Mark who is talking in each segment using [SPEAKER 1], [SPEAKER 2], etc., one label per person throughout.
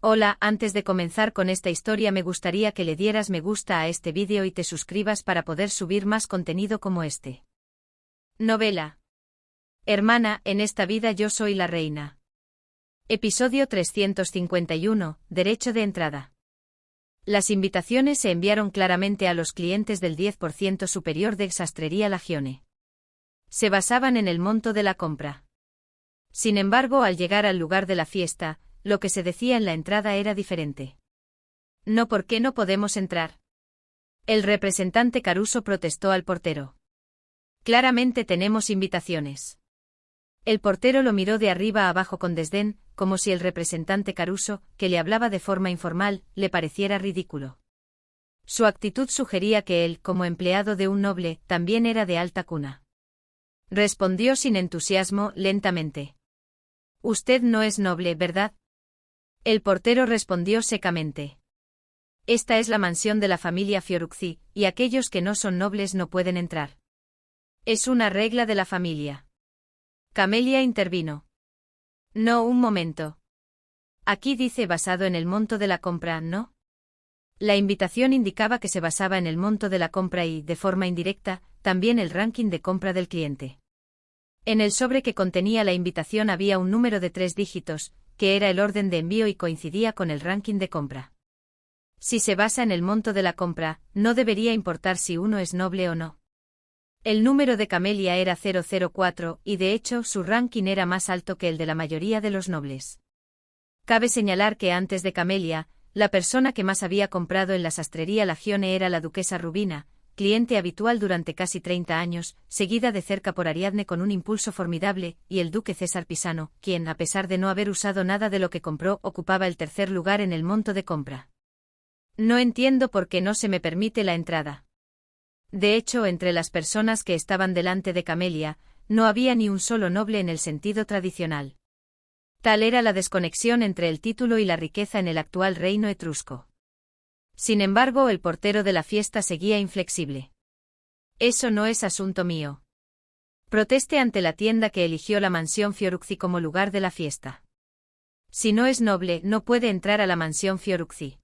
[SPEAKER 1] Hola, antes de comenzar con esta historia me gustaría que le dieras me gusta a este vídeo y te suscribas para poder subir más contenido como este. Novela. Hermana, en esta vida yo soy la reina. Episodio 351, Derecho de entrada. Las invitaciones se enviaron claramente a los clientes del 10% superior de Sastrería Lagione. Se basaban en el monto de la compra. Sin embargo, al llegar al lugar de la fiesta, lo que se decía en la entrada era diferente. No, ¿por qué no podemos entrar? El representante Caruso protestó al portero. Claramente tenemos invitaciones. El portero lo miró de arriba a abajo con desdén, como si el representante Caruso, que le hablaba de forma informal, le pareciera ridículo. Su actitud sugería que él, como empleado de un noble, también era de alta cuna. Respondió sin entusiasmo, lentamente. Usted no es noble, ¿verdad? El portero respondió secamente. Esta es la mansión de la familia Fiorucci, y aquellos que no son nobles no pueden entrar. Es una regla de la familia. Camelia intervino. No, un momento. Aquí dice basado en el monto de la compra, ¿no? La invitación indicaba que se basaba en el monto de la compra y, de forma indirecta, también el ranking de compra del cliente. En el sobre que contenía la invitación había un número de 3 dígitos, que era el orden de envío y coincidía con el ranking de compra. Si se basa en el monto de la compra, no debería importar si uno es noble o no. El número de Camelia era 004 y de hecho su ranking era más alto que el de la mayoría de los nobles. Cabe señalar que antes de Camelia, la persona que más había comprado en la Sastrería Lagione era la duquesa Rubina, cliente habitual durante casi 30 años, seguida de cerca por Ariadne con un impulso formidable, y el duque César Pisano, quien, a pesar de no haber usado nada de lo que compró, ocupaba el tercer lugar en el monto de compra. No entiendo por qué no se me permite la entrada. De hecho, entre las personas que estaban delante de Camelia, no había ni un solo noble en el sentido tradicional. Tal era la desconexión entre el título y la riqueza en el actual reino etrusco. Sin embargo, el portero de la fiesta seguía inflexible. Eso no es asunto mío. Proteste ante la tienda que eligió la mansión Fiorucci como lugar de la fiesta. Si no es noble, no puede entrar a la mansión Fiorucci.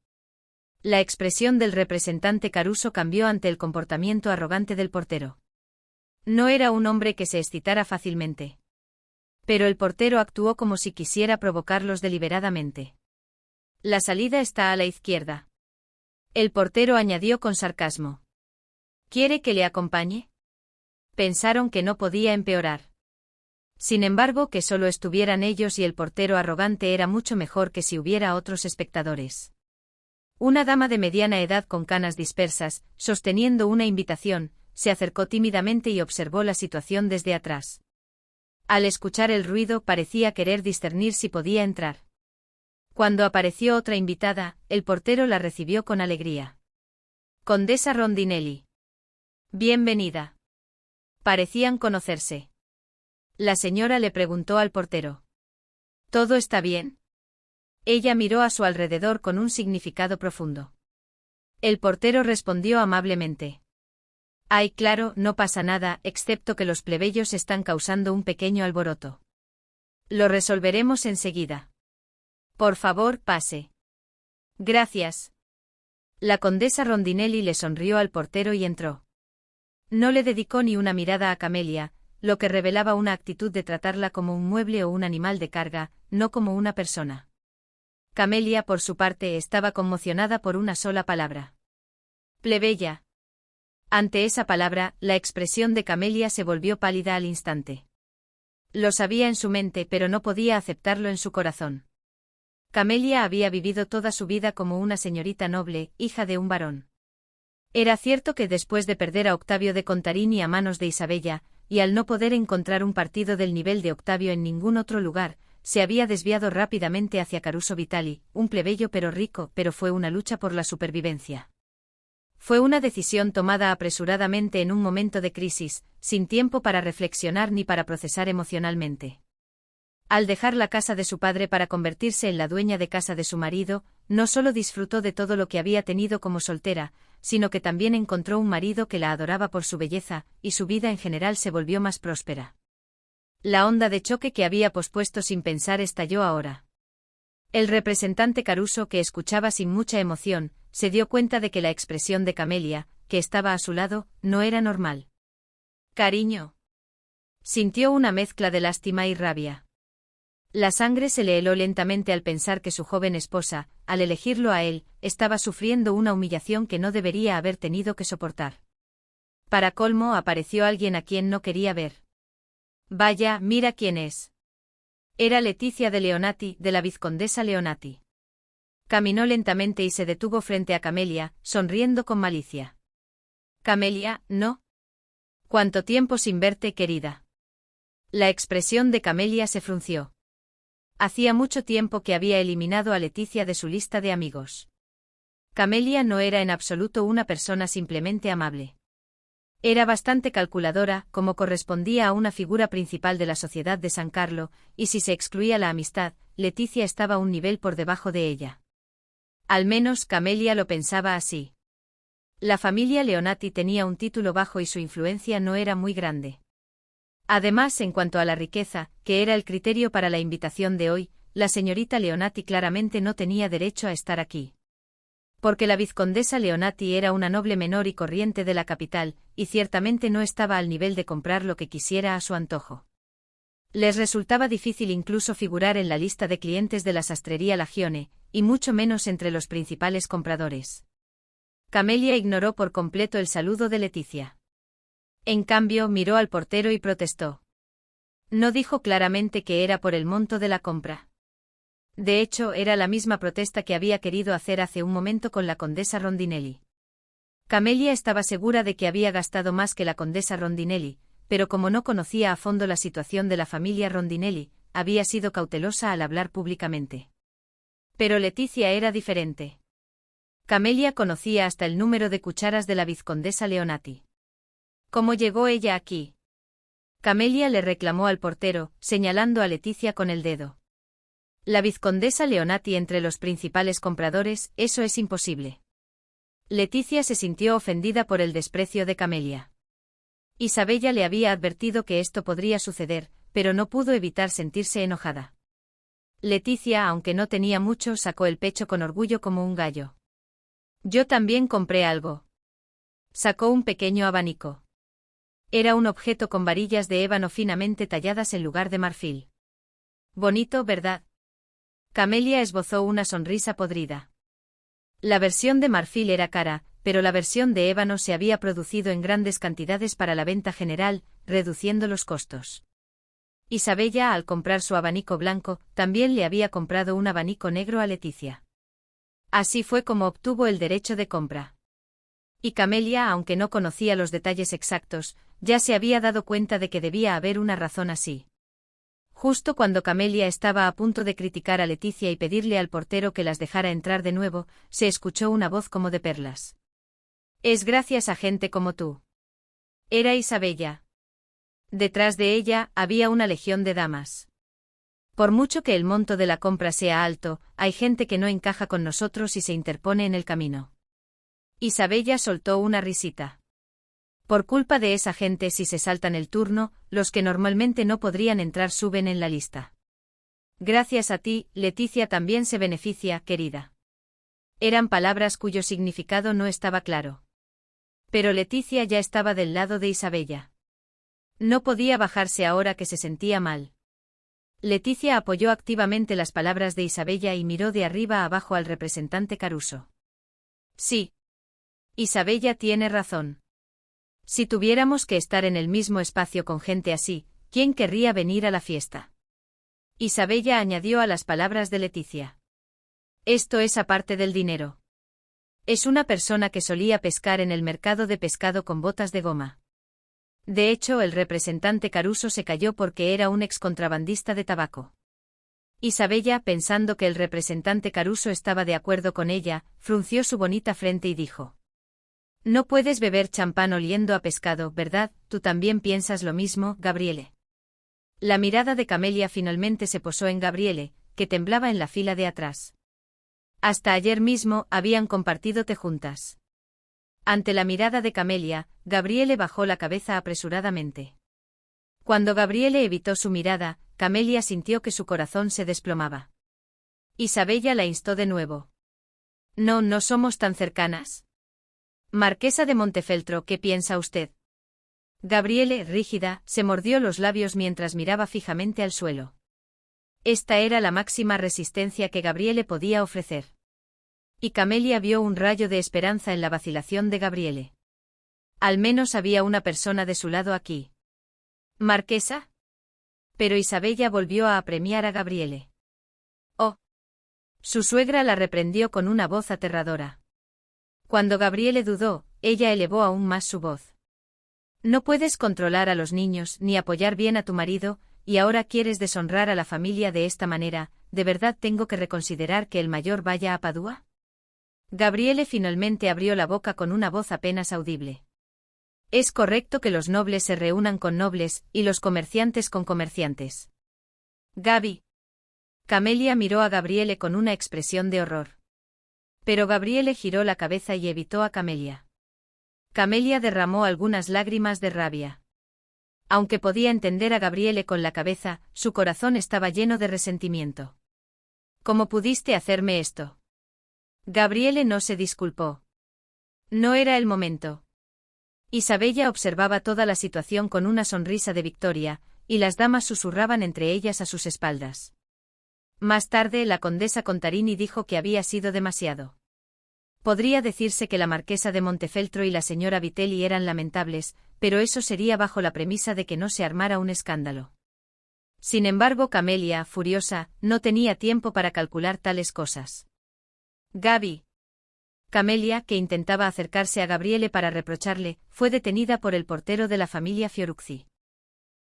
[SPEAKER 1] La expresión del representante Caruso cambió ante el comportamiento arrogante del portero. No era un hombre que se excitara fácilmente. Pero el portero actuó como si quisiera provocarlos deliberadamente. La salida está a la izquierda. El portero añadió con sarcasmo. ¿Quiere que le acompañe? Pensaron que no podía empeorar. Sin embargo, que solo estuvieran ellos y el portero arrogante era mucho mejor que si hubiera otros espectadores. Una dama de mediana edad con canas dispersas, sosteniendo una invitación, se acercó tímidamente y observó la situación desde atrás. Al escuchar el ruido parecía querer discernir si podía entrar. Cuando apareció otra invitada, el portero la recibió con alegría. Condesa Rondinelli. Bienvenida. Parecían conocerse. La señora le preguntó al portero. ¿Todo está bien? Ella miró a su alrededor con un significado profundo. El portero respondió amablemente. Ay, claro, no pasa nada, excepto que los plebeyos están causando un pequeño alboroto. Lo resolveremos enseguida. Por favor, pase. Gracias. La condesa Rondinelli le sonrió al portero y entró. No le dedicó ni una mirada a Camelia, lo que revelaba una actitud de tratarla como un mueble o un animal de carga, no como una persona. Camelia, por su parte, estaba conmocionada por una sola palabra. Plebeya. Ante esa palabra, la expresión de Camelia se volvió pálida al instante. Lo sabía en su mente, pero no podía aceptarlo en su corazón. Camelia había vivido toda su vida como una señorita noble, hija de un varón. Era cierto que después de perder a Octavio de Contarini a manos de Isabella, y al no poder encontrar un partido del nivel de Octavio en ningún otro lugar, se había desviado rápidamente hacia Caruso Vitali, un plebeyo pero rico, pero fue una lucha por la supervivencia. Fue una decisión tomada apresuradamente en un momento de crisis, sin tiempo para reflexionar ni para procesar emocionalmente. Al dejar la casa de su padre para convertirse en la dueña de casa de su marido, no solo disfrutó de todo lo que había tenido como soltera, sino que también encontró un marido que la adoraba por su belleza, y su vida en general se volvió más próspera. La onda de choque que había pospuesto sin pensar estalló ahora. El representante Caruso, que escuchaba sin mucha emoción, se dio cuenta de que la expresión de Camelia, que estaba a su lado, no era normal. Cariño. Sintió una mezcla de lástima y rabia. La sangre se le heló lentamente al pensar que su joven esposa, al elegirlo a él, estaba sufriendo una humillación que no debería haber tenido que soportar. Para colmo, apareció alguien a quien no quería ver. Vaya, mira quién es. Era Leticia de Leonati, de la vizcondesa Leonati. Caminó lentamente y se detuvo frente a Camelia, sonriendo con malicia. Camelia, ¿no? ¿Cuánto tiempo sin verte, querida? La expresión de Camelia se frunció. Hacía mucho tiempo que había eliminado a Leticia de su lista de amigos. Camelia no era en absoluto una persona simplemente amable. Era bastante calculadora, como correspondía a una figura principal de la sociedad de San Carlo, y si se excluía la amistad, Leticia estaba un nivel por debajo de ella. Al menos Camelia lo pensaba así. La familia Leonati tenía un título bajo y su influencia no era muy grande. Además, en cuanto a la riqueza, que era el criterio para la invitación de hoy, la señorita Leonati claramente no tenía derecho a estar aquí. Porque la vizcondesa Leonati era una noble menor y corriente de la capital, y ciertamente no estaba al nivel de comprar lo que quisiera a su antojo. Les resultaba difícil incluso figurar en la lista de clientes de la sastrería Lagione, y mucho menos entre los principales compradores. Camelia ignoró por completo el saludo de Leticia. En cambio, miró al portero y protestó. No dijo claramente que era por el monto de la compra. De hecho, era la misma protesta que había querido hacer hace un momento con la condesa Rondinelli. Camelia estaba segura de que había gastado más que la condesa Rondinelli, pero como no conocía a fondo la situación de la familia Rondinelli, había sido cautelosa al hablar públicamente. Pero Leticia era diferente. Camelia conocía hasta el número de cucharas de la vizcondesa Leonati. ¿Cómo llegó ella aquí? Camelia le reclamó al portero, señalando a Leticia con el dedo. La vizcondesa Leonati entre los principales compradores, eso es imposible. Leticia se sintió ofendida por el desprecio de Camelia. Isabella le había advertido que esto podría suceder, pero no pudo evitar sentirse enojada. Leticia, aunque no tenía mucho, sacó el pecho con orgullo como un gallo. Yo también compré algo. Sacó un pequeño abanico. Era un objeto con varillas de ébano finamente talladas en lugar de marfil. Bonito, ¿verdad? Camelia esbozó una sonrisa podrida. La versión de marfil era cara, pero la versión de ébano se había producido en grandes cantidades para la venta general, reduciendo los costos. Isabella, al comprar su abanico blanco, también le había comprado un abanico negro a Leticia. Así fue como obtuvo el derecho de compra. Y Camelia, aunque no conocía los detalles exactos, ya se había dado cuenta de que debía haber una razón así. Justo cuando Camelia estaba a punto de criticar a Leticia y pedirle al portero que las dejara entrar de nuevo, se escuchó una voz como de perlas. Es gracias a gente como tú. Era Isabella. Detrás de ella había una legión de damas. Por mucho que el monto de la compra sea alto, hay gente que no encaja con nosotros y se interpone en el camino. Isabella soltó una risita. Por culpa de esa gente, si se saltan el turno, los que normalmente no podrían entrar suben en la lista. Gracias a ti, Leticia también se beneficia, querida. Eran palabras cuyo significado no estaba claro. Pero Leticia ya estaba del lado de Isabella. No podía bajarse ahora que se sentía mal. Leticia apoyó activamente las palabras de Isabella y miró de arriba a abajo al representante Caruso. Sí. Isabella tiene razón. Si tuviéramos que estar en el mismo espacio con gente así, ¿quién querría venir a la fiesta? Isabella añadió a las palabras de Leticia. Esto es aparte del dinero. Es una persona que solía pescar en el mercado de pescado con botas de goma. De hecho, el representante Caruso se calló porque era un excontrabandista de tabaco. Isabella, pensando que el representante Caruso estaba de acuerdo con ella, frunció su bonita frente y dijo. No puedes beber champán oliendo a pescado, ¿verdad? ¿Tú también piensas lo mismo, Gabriele? La mirada de Camelia finalmente se posó en Gabriele, que temblaba en la fila de atrás. Hasta ayer mismo habían compartido té juntas. Ante la mirada de Camelia, Gabriele bajó la cabeza apresuradamente. Cuando Gabriele evitó su mirada, Camelia sintió que su corazón se desplomaba. Isabella la instó de nuevo. No, no somos tan cercanas. Marquesa de Montefeltro, ¿qué piensa usted? Gabriele, rígida, se mordió los labios mientras miraba fijamente al suelo. Esta era la máxima resistencia que Gabriele podía ofrecer. Y Camelia vio un rayo de esperanza en la vacilación de Gabriele. Al menos había una persona de su lado aquí. ¿Marquesa? Pero Isabella volvió a apremiar a Gabriele. Oh. Su suegra la reprendió con una voz aterradora. Cuando Gabriele dudó, ella elevó aún más su voz. No puedes controlar a los niños ni apoyar bien a tu marido, y ahora quieres deshonrar a la familia de esta manera. ¿De verdad tengo que reconsiderar que el mayor vaya a Padua? Gabriele finalmente abrió la boca con una voz apenas audible. Es correcto que los nobles se reúnan con nobles, y los comerciantes con comerciantes. Gaby. Camelia miró a Gabriele con una expresión de horror. Pero Gabriele giró la cabeza y evitó a Camelia. Camelia derramó algunas lágrimas de rabia. Aunque podía entender a Gabriele con la cabeza, su corazón estaba lleno de resentimiento. ¿Cómo pudiste hacerme esto? Gabriele no se disculpó. No era el momento. Isabella observaba toda la situación con una sonrisa de victoria, y las damas susurraban entre ellas a sus espaldas. Más tarde, la condesa Contarini dijo que había sido demasiado. Podría decirse que la marquesa de Montefeltro y la señora Vitelli eran lamentables, pero eso sería bajo la premisa de que no se armara un escándalo. Sin embargo, Camelia, furiosa, no tenía tiempo para calcular tales cosas. Gaby. Camelia, que intentaba acercarse a Gabriele para reprocharle, fue detenida por el portero de la familia Fiorucci.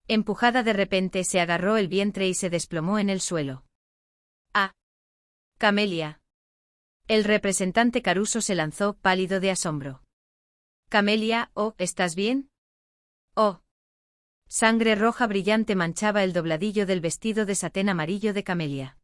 [SPEAKER 1] Empujada de repente, se agarró el vientre y se desplomó en el suelo. ¡Ah! Camelia. El representante Caruso se lanzó, pálido de asombro. Camelia, oh, ¿estás bien? Oh. Sangre roja brillante manchaba el dobladillo del vestido de satén amarillo de Camelia.